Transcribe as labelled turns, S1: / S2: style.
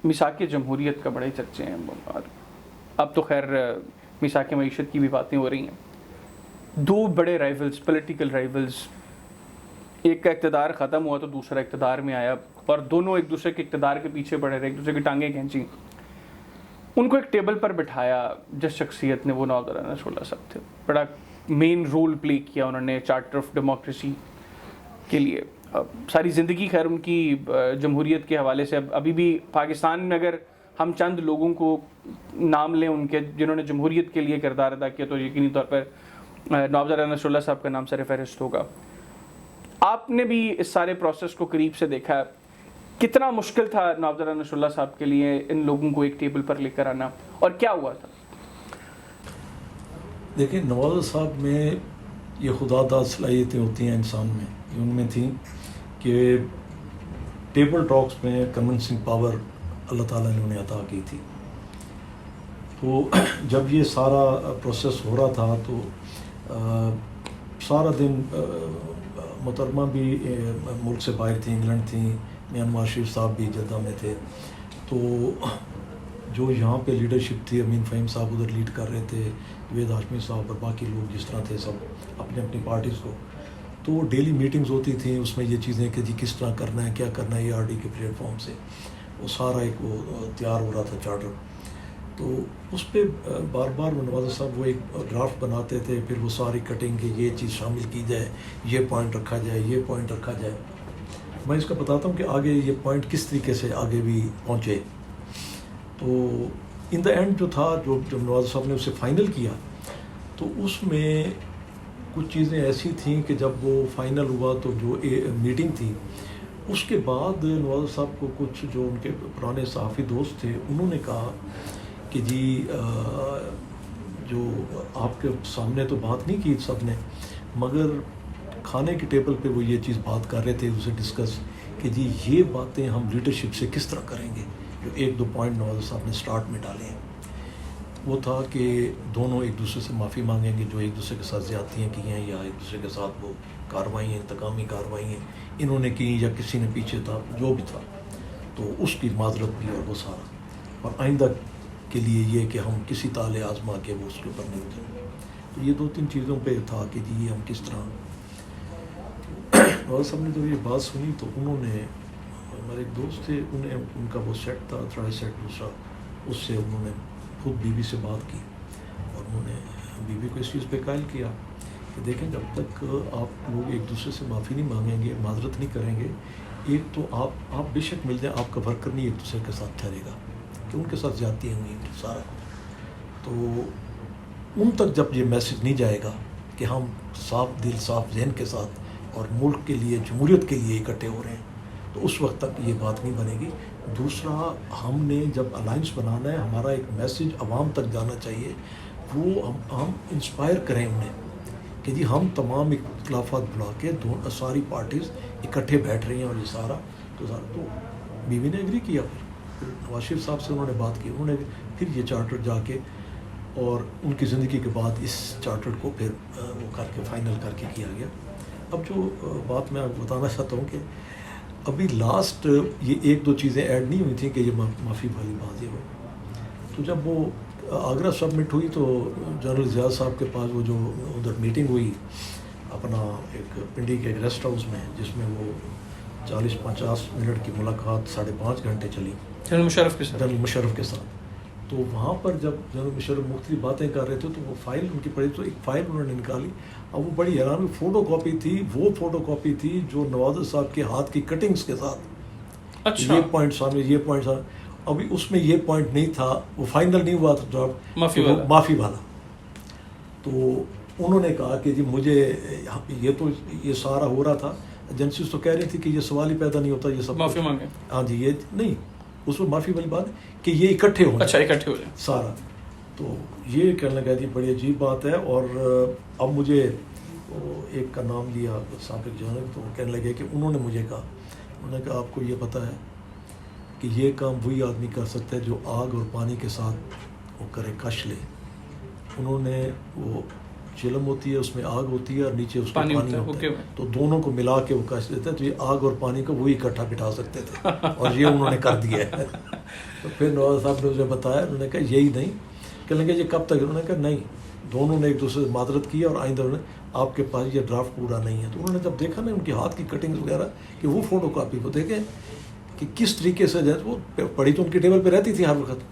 S1: میثاق جمہوریت کا بڑے چرچے ہیں، اور اب تو خیر میثاق معیشت کی بھی باتیں ہو رہی ہیں. دو بڑے رائیولز، پولیٹیکل رائیولز، ایک کا اقتدار ختم ہوا تو دوسرا اقتدار میں آیا، اور دونوں ایک دوسرے کے اقتدار کے پیچھے پڑے رہے، ایک دوسرے کی ٹانگیں کھینچی. ان کو ایک ٹیبل پر بٹھایا جس شخصیت نے، وہ نواب نصر اللہ صاحب تھے. بڑا مین رول پلے کیا انہوں نے چارٹر آف ڈیموکریسی کے لیے. ساری زندگی خیر ان کی جمہوریت کے حوالے سے، ابھی بھی پاکستان میں اگر ہم چند لوگوں کو نام لیں ان کے جنہوں نے جمہوریت کے لیے کردار ادا کیا، تو یقینی طور پر نواب نصر اللہ صاحب کا نام سر فہرست ہوگا. آپ نے بھی اس سارے پروسیس کو قریب سے دیکھا ہے. کتنا مشکل تھا نواب نصر اللہ صاحب کے لیے ان لوگوں کو ایک ٹیبل پر لے کر آنا، اور کیا ہوا تھا؟
S2: دیکھیں، نواز صاحب میں یہ خدا داد صلاحیتیں ہوتی ہیں انسان میں، ان میں تھیں کہ ٹیبل ٹاکس میں کنونسنگ پاور اللہ تعالیٰ نے انہیں عطا کی تھی. تو جب یہ سارا پروسیس ہو رہا تھا تو سارا دن محترمہ بھی ملک سے باہر تھیں، انگلینڈ تھیں، میاں نواز شریف صاحب بھی جدہ میں تھے. تو جو یہاں پہ لیڈرشپ تھی، امین فہیم صاحب ادھر لیڈ کر رہے تھے، جاوید ہاشمی صاحب اور باقی لوگ جس طرح تھے سب اپنی اپنی پارٹیز کو. تو ڈیلی میٹنگز ہوتی تھیں، اس میں یہ چیزیں کہ جی کس طرح کرنا ہے، کیا کرنا ہے، ARD کے پلیٹ فارم سے وہ سارا ایک وہ تیار ہو رہا تھا چارٹر. تو اس پہ بار بار نواز صاحب وہ ایک ڈرافٹ بناتے تھے، پھر وہ ساری کٹنگ کہ یہ چیز شامل کی جائے، یہ پوائنٹ رکھا جائے، یہ پوائنٹ رکھا جائے. میں اس کا بتاتا ہوں کہ آگے یہ پوائنٹ کس طریقے سے آگے بھی پہنچے. تو ان دا اینڈ جو تھا، جب نواز صاحب نے اسے فائنل کیا تو اس میں کچھ چیزیں ایسی تھیں کہ جب وہ فائنل ہوا تو جو میٹنگ تھی اس کے بعد نواز صاحب کو کچھ جو ان کے پرانے صحافی دوست تھے انہوں نے کہا کہ جی جو آپ کے سامنے تو بات نہیں کی سب نے، مگر کھانے کے ٹیبل پہ وہ یہ چیز بات کر رہے تھے اسے ڈسکس کہ جی یہ باتیں ہم لیڈرشپ سے کس طرح کریں گے. جو ایک دو پوائنٹ نواز صاحب نے سٹارٹ میں ڈالے ہیں وہ تھا کہ دونوں ایک دوسرے سے معافی مانگیں گے جو ایک دوسرے کے ساتھ زیادتیاں کی ہیں یا ایک دوسرے کے ساتھ وہ کارروائیاں، انتقامی کارروائیاں انہوں نے کی یا کسی نے پیچھے تھا جو بھی تھا، تو اس کی معذرت بھی اور وہ سارا، اور آئندہ کے لیے یہ کہ ہم کسی تالے آزما کے وہ اس کے اوپر نہیں اتریں. تو یہ دو تین چیزوں پہ تھا کہ جی ہم کس طرح. نواز صاحب نے جب یہ بات سنی تو انہوں نے، ہمارے ایک دوست تھے، ان کا وہ سیٹ تھا تھرڈ سیٹ دوسرا، اس سے انہوں نے خود بیوی سے بات کی اور انہوں نے بیوی کو اس چیز پہ قائل کیا کہ دیکھیں جب تک آپ لوگ ایک دوسرے سے معافی نہیں مانگیں گے، معذرت نہیں کریں گے، ایک تو آپ بے شک مل جائیں، آپ کا ورکر نہیں ایک دوسرے کے ساتھ ٹھہرے گا کہ ان کے ساتھ زیادتی ہوئی سارا. تو ان تک جب یہ میسج نہیں جائے گا کہ ہم صاف دل صاف ذہن کے ساتھ اور ملک کے لیے، جمہوریت کے لیے اکٹھے ہو رہے ہیں، تو اس وقت تک یہ بات نہیں بنے گی. دوسرا، ہم نے جب الائنس بنانا ہے، ہمارا ایک میسج عوام تک جانا چاہیے، وہ ہم انسپائر کریں انہیں کہ جی ہم تمام اختلافات بلا کے ساری پارٹیز اکٹھے بیٹھ رہی ہیں اور یہ سارا تو بیوی نے ایگری کیا. پھر نواز شریف صاحب سے انہوں نے بات کی، انہوں نے پھر یہ چارٹر جا کے اور ان کی زندگی کے بعد اس چارٹر کو پھر وہ کر کے فائنل کر کے کیا گیا. اب جو بات میں بتانا چاہتا ہوں کہ ابھی لاسٹ یہ ایک دو چیزیں ایڈ نہیں ہوئی تھیں کہ یہ معافی والی بات یہ ہو. تو جب وہ آگرہ سبمٹ ہوئی تو جنرل ضیاء صاحب کے پاس وہ جو ادھر میٹنگ ہوئی اپنا ایک پنڈی کے ایک ریسٹ ہاؤس میں، جس میں وہ 40-50 منٹ کی ملاقات 5.5 گھنٹے چلی جنرل مشرف کے ساتھ. تو وہاں پر جب جنرل مشرف مختلف باتیں کر رہے تھے تو وہ فائل ان کی پڑھی، تو ایک فائل انہوں نے نکالی. اب وہ بڑی حیران فوٹو کاپی تھی، وہ فوٹو کاپی تھی جو نواز صاحب کے ہاتھ کی کٹنگز کے ساتھ. اچھا. یہ پوائنٹ سامنے، یہ پوائنٹ سامنے. ابھی اس میں یہ پوائنٹ نہیں تھا، وہ فائنل نہیں ہوا تھا معافی والا. تو انہوں نے کہا کہ جی مجھے یہ سارا ہو رہا تھا، ایجنسیز تو کہہ رہی تھی کہ یہ سوال ہی پیدا نہیں ہوتا، یہ سب
S1: معافی مانگے.
S2: ہاں جی، یہ نہیں، اس میں معافی والی بات کہ یہ اکٹھے ہو.
S1: اچھا، اکٹھے ہو جائیں
S2: سارا. تو یہ کہنے لگا جی بڑی عجیب بات ہے. اور اب مجھے ایک کا نام لیا سابق جنرل، تو کہنے لگے کہ انہوں نے مجھے کہا، انہوں نے کہا آپ کو یہ پتہ ہے کہ یہ کام وہی آدمی کر سکتا ہے جو آگ اور پانی کے ساتھ وہ کرے، کش لے. انہوں نے وہ چلم ہوتی ہے، اس میں آگ ہوتی ہے اور نیچے اس میں پانی ہوتا ہے، تو دونوں کو ملا کے وہ کش لیتے ہیں. تو یہ آگ اور پانی کو وہی اکٹھا بٹھا سکتے تھے اور یہ انہوں نے کر دیا ہے. تو پھر نواز صاحب نے اسے بتایا, انہوں نے کہا یہی نہیں. کہنے لگے یہ کب تک؟ انہوں نے کہا نہیں, دونوں نے ایک دوسرے سے معذرت کی اور آئندہ انہوں نے آپ کے پاس یہ ڈرافٹ پورا نہیں ہے. تو انہوں نے جب دیکھا نا ان کے ہاتھ کی کٹنگز وغیرہ کہ وہ فوٹو کاپی کو دیکھیں کہ کس طریقے سے جو ہے وہ پڑی تو ان کی ٹیبل پہ رہتی تھی ہر وقت,